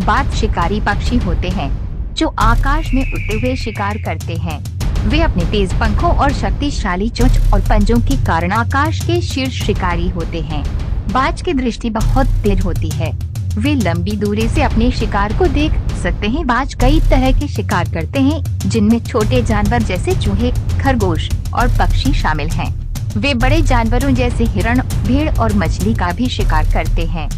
बाज शिकारी पक्षी होते हैं जो आकाश में उड़ते हुए शिकार करते हैं। वे अपने तेज पंखों और शक्तिशाली चोंच और पंजों के कारण आकाश के शीर्ष शिकारी होते हैं। बाज की दृष्टि बहुत तेज होती है। वे लंबी दूरी से अपने शिकार को देख सकते हैं। बाज कई तरह के शिकार करते हैं जिनमें छोटे जानवर जैसे चूहे, खरगोश और पक्षी शामिल हैं। वे बड़े जानवरों जैसे हिरण, भेड़ और मछली का भी शिकार करते हैं।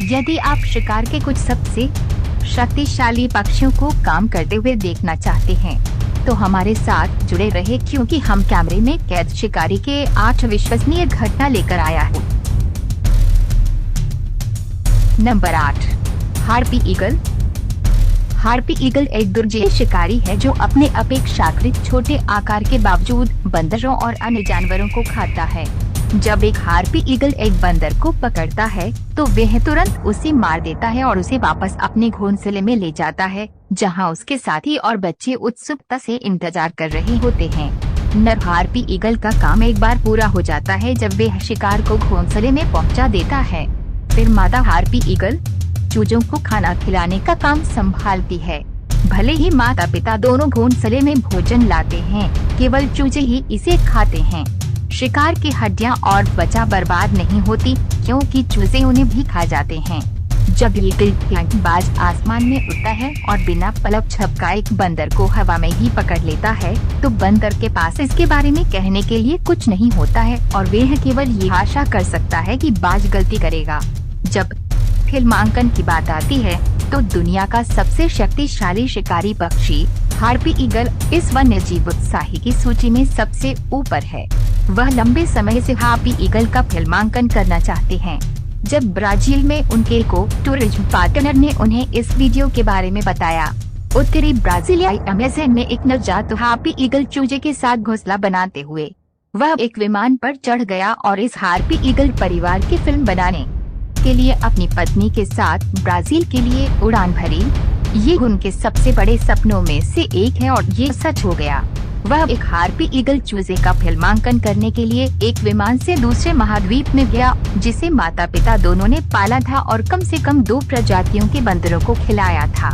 यदि आप शिकार के कुछ सबसे शक्तिशाली पक्षियों को काम करते हुए देखना चाहते हैं तो हमारे साथ जुड़े रहे, क्योंकि हम कैमरे में कैद शिकारी के 8 विश्वसनीय घटना लेकर आया हूँ। Number 8, harpy eagle. Harpy eagle एक दुर्जय शिकारी है जो अपने अपेक्षाकृत छोटे आकार के बावजूद बंदरों और अन्य जानवरों को खाता है। जब एक हार्पी ईगल एक बंदर को पकड़ता है तो वह तुरंत उसे मार देता है और उसे वापस अपने घोंसले में ले जाता है, जहां उसके साथी और बच्चे उत्सुकता से इंतजार कर रहे होते हैं। नर हार्पी ईगल का काम एक बार पूरा हो जाता है जब वह शिकार को घोंसले में पहुंचा देता है। फिर मादा हार्पी ईगल चूजों को खाना खिलाने का काम संभालती है। भले ही माता पिता दोनों घोंसले में भोजन लाते हैं, केवल चूजे ही इसे खाते हैं। शिकार की हड्डियां और त्वचा बर्बाद नहीं होती क्योंकि चूजे उन्हें भी खा जाते हैं। जब ईगल बाज आसमान में उड़ता है और बिना पलक झपकाए एक बंदर को हवा में ही पकड़ लेता है तो बंदर के पास इसके बारे में कहने के लिए कुछ नहीं होता है और वह केवल ये आशा कर सकता है कि बाज गलती करेगा। जब फिल्मांकन की बात आती है तो दुनिया का सबसे शक्तिशाली शिकारी पक्षी हार्पी ईगल इस वन्यजीव उत्साही की सूची में सबसे ऊपर है। वह लंबे समय से हार्पी ईगल का फिल्मांकन करना चाहते हैं। जब ब्राजील में उनके को टूरिज्म पार्टनर ने उन्हें इस वीडियो के बारे में बताया, उत्तरी ब्राजीलियाई अमेज़न में एक नवजात हार्पी ईगल चूजे के साथ घोंसला बनाते हुए वह एक विमान पर चढ़ गया और इस हार्पी ईगल परिवार की फिल्म बनाने के लिए अपनी पत्नी के साथ ब्राजील के लिए उड़ान भरी। ये उनके सबसे बड़े सपनों में से एक है और ये सच हो गया। वह एक हार्पी ईगल चूजे का फिल्मांकन करने के लिए एक विमान से दूसरे महाद्वीप में गया, जिसे माता पिता दोनों ने पाला था और कम से कम 2 प्रजातियों के बंदरों को खिलाया था।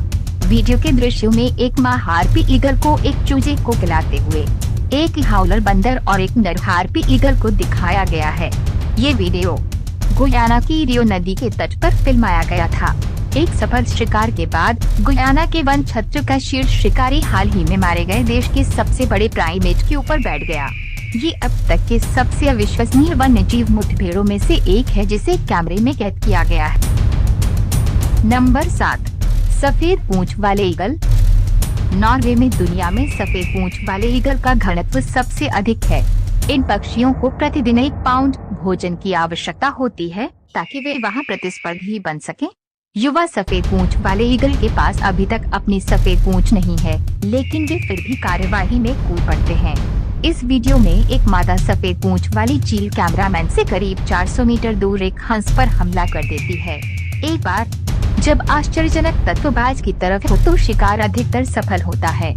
वीडियो के दृश्यों में एक माँ हार्पी ईगल को एक चूजे को खिलाते हुए एक हाउलर बंदर और एक नर हार्पी ईगल को दिखाया गया है। ये वीडियो गुयाना की रियो नदी के तट पर फिल्माया गया था। एक सफल शिकार के बाद गुयाना के वन क्षेत्र का शीर्ष शिकारी हाल ही में मारे गए देश के सबसे बड़े प्राइमेट के ऊपर बैठ गया। ये अब तक के सबसे अविश्वसनीय वन्यजीव मुठभेड़ों में से एक है जिसे कैमरे में कैद किया गया है। नंबर 7, सफेद पूंछ वाले ईगल। नॉर्वे में दुनिया में सफेद पूंछ वाले ईगल का घनत्व सबसे अधिक है। इन पक्षियों को प्रतिदिन 1 पाउंड भोजन की आवश्यकता होती है ताकि वे वहां प्रतिस्पर्धी बन सकें। युवा सफेद पूंछ वाले ईगल के पास अभी तक अपनी सफेद पूंछ नहीं है, लेकिन वे फिर भी कार्यवाही में कूद पड़ते हैं। इस वीडियो में एक मादा सफेद पूंछ वाली चील कैमरामैन से करीब 400 मीटर दूर एक हंस पर हमला कर देती है। एक बार जब आश्चर्यजनक तत्वबाज की तरफ हो तो शिकार अधिकतर सफल होता है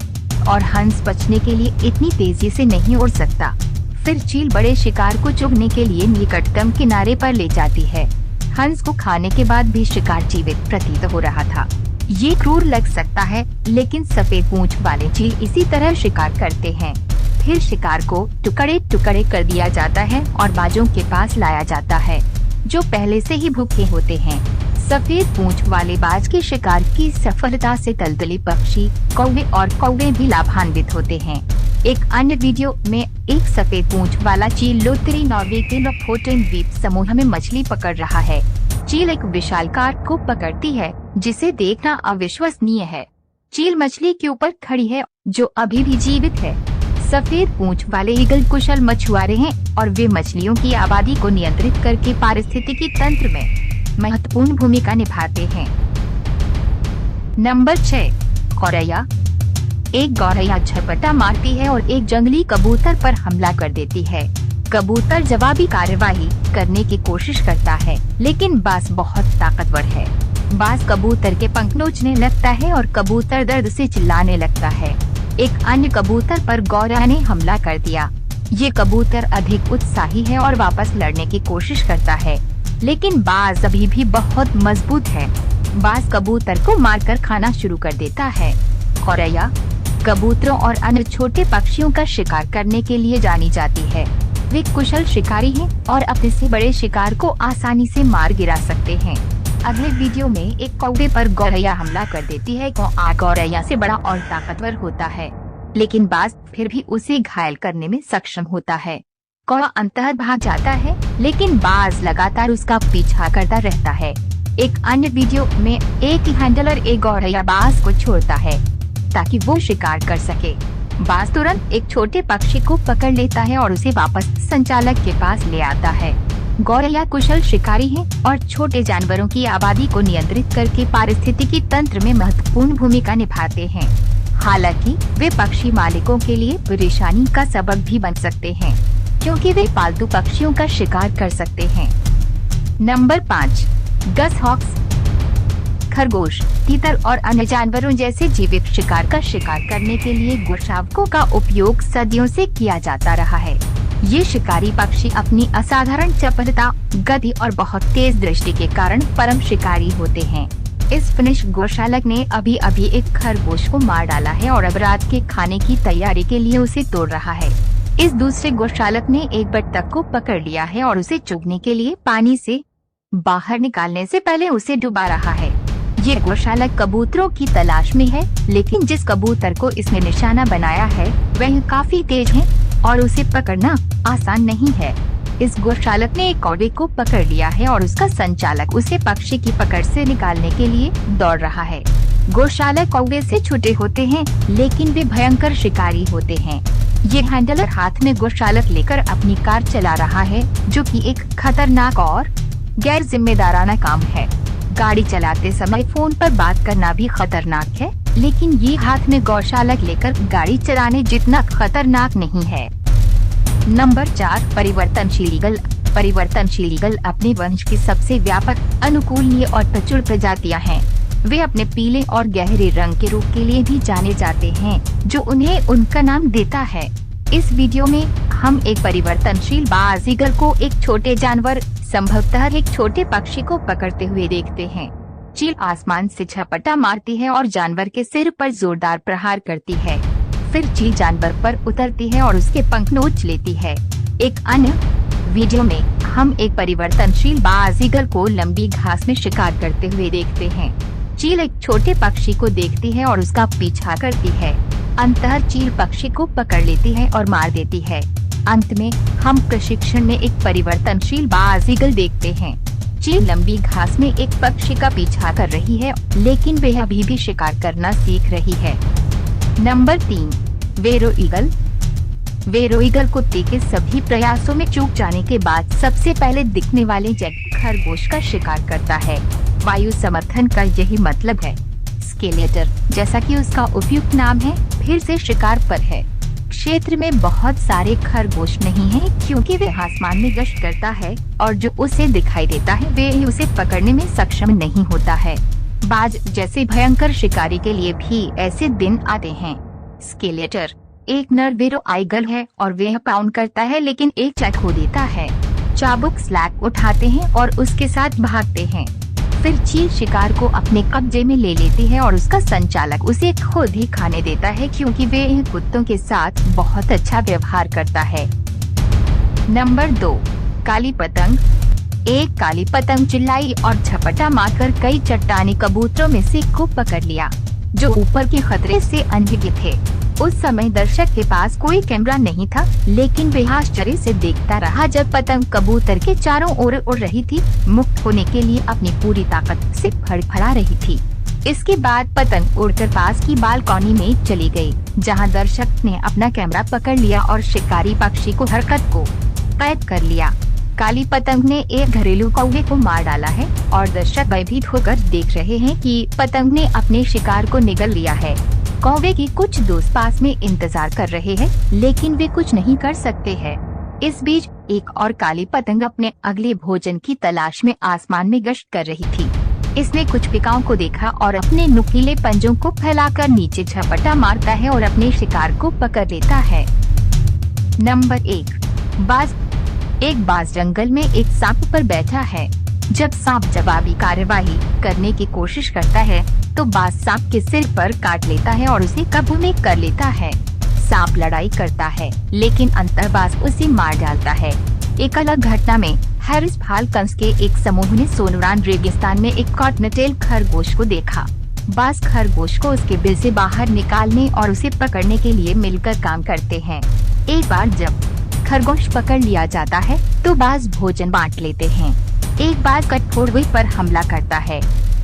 और हंस बचने के लिए इतनी तेजी से नहीं उड़ सकता। फिर चील बड़े शिकार को चुगने के लिए निकटतम किनारे पर ले जाती है। हंस को खाने के बाद भी शिकार जीवित प्रतीत हो रहा था। ये क्रूर लग सकता है, लेकिन सफेद पूंछ वाले चील इसी तरह शिकार करते हैं। फिर शिकार को टुकड़े टुकड़े कर दिया जाता है और बाजों के पास लाया जाता है, जो पहले से ही भूखे होते हैं। सफेद पूंछ वाले बाज के शिकार की सफलता से दलदली पक्षी, कौवे और कौवे भी लाभान्वित होते हैं। एक अन्य वीडियो में एक सफेद पूंछ वाला चील उत्तरी नॉर्वे के लोफोटेन द्वीप समूह में मछली पकड़ रहा है। चील एक विशालकाय को पकड़ती है जिसे देखना अविश्वसनीय है। चील मछली के ऊपर खड़ी है जो अभी भी जीवित है। सफेद पूंछ वाले ईगल कुशल मछुआरे हैं और वे मछलियों की आबादी को नियंत्रित करके पारिस्थितिकी तंत्र में महत्वपूर्ण भूमिका निभाते हैं। नंबर 6, गौरैया। एक गौरैया झपटा मारती है और एक जंगली कबूतर पर हमला कर देती है। कबूतर जवाबी कार्यवाही करने की कोशिश करता है, लेकिन बाज बहुत ताकतवर है। बाज कबूतर के पंख नोचने लगता है और कबूतर दर्द से चिल्लाने लगता है। एक अन्य कबूतर पर गौरैया ने हमला कर दिया। ये कबूतर अधिक उत्साही है और वापस लड़ने की कोशिश करता है, लेकिन बाज अभी भी बहुत मजबूत है। बाज कबूतर को मारकर खाना शुरू कर देता है। गौरैया कबूतरों और अन्य छोटे पक्षियों का शिकार करने के लिए जानी जाती है। वे कुशल शिकारी हैं और अपने से बड़े शिकार को आसानी से मार गिरा सकते हैं। अगले वीडियो में एक कौवे पर गौरैया हमला कर देती है। गौरैया से बड़ा और ताकतवर होता है, लेकिन बाज फिर भी उसे घायल करने में सक्षम होता है। कौवा अंततः भाग जाता है, लेकिन बाज लगातार उसका पीछा करता रहता है। एक अन्य वीडियो में एक हैंडलर एक गौरैया बाज को छोड़ता है ताकि वो शिकार कर सके। बाज तुरंत एक छोटे पक्षी को पकड़ लेता है और उसे वापस संचालक के पास ले आता है। गौरैया कुशल शिकारी हैं और छोटे जानवरों की आबादी को नियंत्रित करके पारिस्थितिकी तंत्र में महत्वपूर्ण भूमिका निभाते हैं। हालांकि वे पक्षी मालिकों के लिए परेशानी का सबब भी बन सकते हैं, क्योंकि वे पालतू पक्षियों का शिकार कर सकते हैं। नंबर 5, गस हॉक्स। खरगोश, तीतर और अन्य जानवरों जैसे जीवित शिकार का शिकार करने के लिए गोशावकों का उपयोग सदियों से किया जाता रहा है। ये शिकारी पक्षी अपनी असाधारण चपलता, गति और बहुत तेज दृष्टि के कारण परम शिकारी होते हैं। इस फिनिश गोशालक ने अभी अभी एक खरगोश को मार डाला है और अब रात के खाने की तैयारी के लिए उसे तोड़ रहा है। इस दूसरे गोशालक ने एक बत्तख को पकड़ लिया है और उसे चुगने के लिए पानी से बाहर निकालने से पहले उसे डुबा रहा है। ये गोशालक कबूतरों की तलाश में है, लेकिन जिस कबूतर को इसने निशाना बनाया है वह काफी तेज है और उसे पकड़ना आसान नहीं है। इस गोशालक ने एक कौवे को पकड़ लिया है और उसका संचालक उसे पक्षी की पकड़ से निकालने के लिए दौड़ रहा है। गोशालक कौवे से छोटे होते हैं, लेकिन वे भयंकर शिकारी होते हैं। ये हैंडलर हाथ में गोशालक लेकर अपनी कार चला रहा है, जो कि एक खतरनाक और गैर जिम्मेदाराना काम है। गाड़ी चलाते समय फोन पर बात करना भी खतरनाक है, लेकिन ये हाथ में गौशालक लेकर गाड़ी चलाने जितना खतरनाक नहीं है। नंबर 4, परिवर्तनशील ईगल। परिवर्तनशील ईगल अपने वंश की सबसे व्यापक, अनुकूलनीय और प्रचुर प्रजातियां हैं। वे अपने पीले और गहरे रंग के रूप के लिए भी जाने जाते हैं, जो उन्हें उनका नाम देता है। इस वीडियो में हम एक परिवर्तनशील बाज ईगल को एक छोटे जानवर, संभवतः एक छोटे पक्षी को पकड़ते हुए देखते हैं। चील आसमान से झपटा मारती है और जानवर के सिर पर जोरदार प्रहार करती है। फिर चील जानवर पर उतरती है और उसके पंख नोच लेती है। एक अन्य वीडियो में हम एक परिवर्तनशील बाज ईगल को लंबी घास में शिकार करते हुए देखते हैं। चील एक छोटे पक्षी को देखती है और उसका पीछा करती है। अंततः चील पक्षी को पकड़ लेती है और मार देती है। अंत में हम प्रशिक्षण में एक परिवर्तनशील बाज ईगल देखते हैं। चील लंबी घास में एक पक्षी का पीछा कर रही है, लेकिन वह अभी भी शिकार करना सीख रही है। नंबर 3, वेरो ईगल। वेरो ईगल कुत्ते के सभी प्रयासों में चूक जाने के बाद सबसे पहले दिखने वाले जैक खरगोश का शिकार करता है। वायु समर्थन का यही मतलब है। स्केलेटर, जैसा कि उसका उपयुक्त नाम है, फिर से शिकार पर है। क्षेत्र में बहुत सारे खरगोश नहीं हैं, क्योंकि वे आसमान में गश्त करता है और जो उसे दिखाई देता है वे उसे पकड़ने में सक्षम नहीं होता है। बाज जैसे भयंकर शिकारी के लिए भी ऐसे दिन आते हैं। स्केलेटर एक नर वेरो ईगल है और वह पाउंड करता है, लेकिन एक चैक खो देता है। चाबुक स्लैग उठाते हैं और उसके साथ भागते हैं। फिर चील शिकार को अपने कब्जे में ले लेती है और उसका संचालक उसे खुद ही खाने देता है, क्योंकि वे इन कुत्तों के साथ बहुत अच्छा व्यवहार करता है। नंबर 2, काली पतंग। एक काली पतंग चिल्लाई और झपटा मारकर कई चट्टानी कबूतरों में से को पकड़ लिया, जो ऊपर के खतरे से अनभिज्ञ थे। उस समय दर्शक के पास कोई कैमरा नहीं था, लेकिन वह आश्चर्य से देखता रहा जब पतंग कबूतर के चारों ओर उड़ रही थी, मुक्त होने के लिए अपनी पूरी ताकत से फड़फड़ा रही थी। इसके बाद पतंग उड़कर पास की बालकनी में चली गई, जहां दर्शक ने अपना कैमरा पकड़ लिया और शिकारी पक्षी को हरकत को कैद कर लिया। काली पतंग ने एक घरेलू कौवे को मार डाला है और दर्शक भयभीत होकर देख रहे हैं कि पतंग ने अपने शिकार को निगल लिया है। कौवे की कुछ दोस्त पास में इंतजार कर रहे हैं, लेकिन वे कुछ नहीं कर सकते हैं। इस बीच एक और काली पतंग अपने अगले भोजन की तलाश में आसमान में गश्त कर रही थी। इसने कुछ पिकाओं को देखा और अपने नुकीले पंजों को फैलाकर नीचे झपटा मारता है और अपने शिकार को पकड़ लेता है। नंबर 1, बाज। एक बाज जंगल में एक सांप पर बैठा है। जब सांप जवाबी कार्यवाही करने की कोशिश करता है तो बाज सांप के सिर पर काट लेता है और उसे काबू में कर लेता है। सांप लड़ाई करता है लेकिन अंततः बाज उसे मार डालता है। एक अलग घटना में हैरिस फाल्कन्स के एक समूह ने सोनोरान रेगिस्तान में एक कॉटनटेल खरगोश को देखा। बाज खरगोश को उसके बिल से बाहर निकालने और उसे पकड़ने के लिए मिलकर काम करते हैं। एक बार जब खरगोश पकड़ लिया जाता है तो बाज भोजन बांट लेते हैं। एक बार कठफोड़वे पर हमला करता है।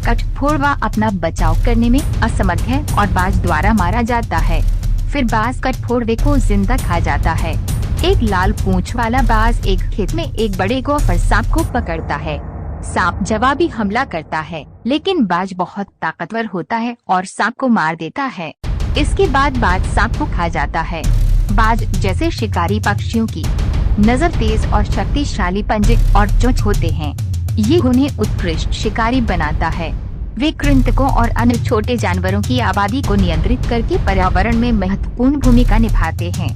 कठफोड़वा अपना बचाव करने में असमर्थ है और बाज द्वारा मारा जाता है। फिर बाज कठफोड़वे को जिंदा खा जाता है। एक लाल पूंछ वाला बाज एक खेत में एक बड़े गोफर सांप को पकड़ता है। सांप जवाबी हमला करता है लेकिन बाज बहुत ताकतवर होता है और सांप को मार देता है। इसके बाद बाज सांप को खा जाता है। बाज जैसे शिकारी पक्षियों की नजर तेज और शक्तिशाली पंजे और चोंच होते हैं। ये उन्हें उत्कृष्ट शिकारी बनाता है। वे कृंतकों और अन्य छोटे जानवरों की आबादी को नियंत्रित करके पर्यावरण में महत्वपूर्ण भूमिका निभाते हैं।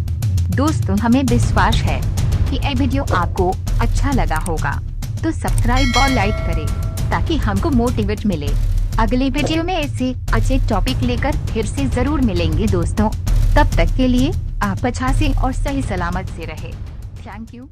दोस्तों, हमें विश्वास है कि ये वीडियो आपको अच्छा लगा होगा, तो सब्सक्राइब और लाइक करें ताकि हमको मोटिवेट मिले। अगले वीडियो में ऐसे अच्छे टॉपिक लेकर फिर से जरूर मिलेंगे दोस्तों। तब तक के लिए आप अच्छा से और सही सलामत से रहे। Thank you.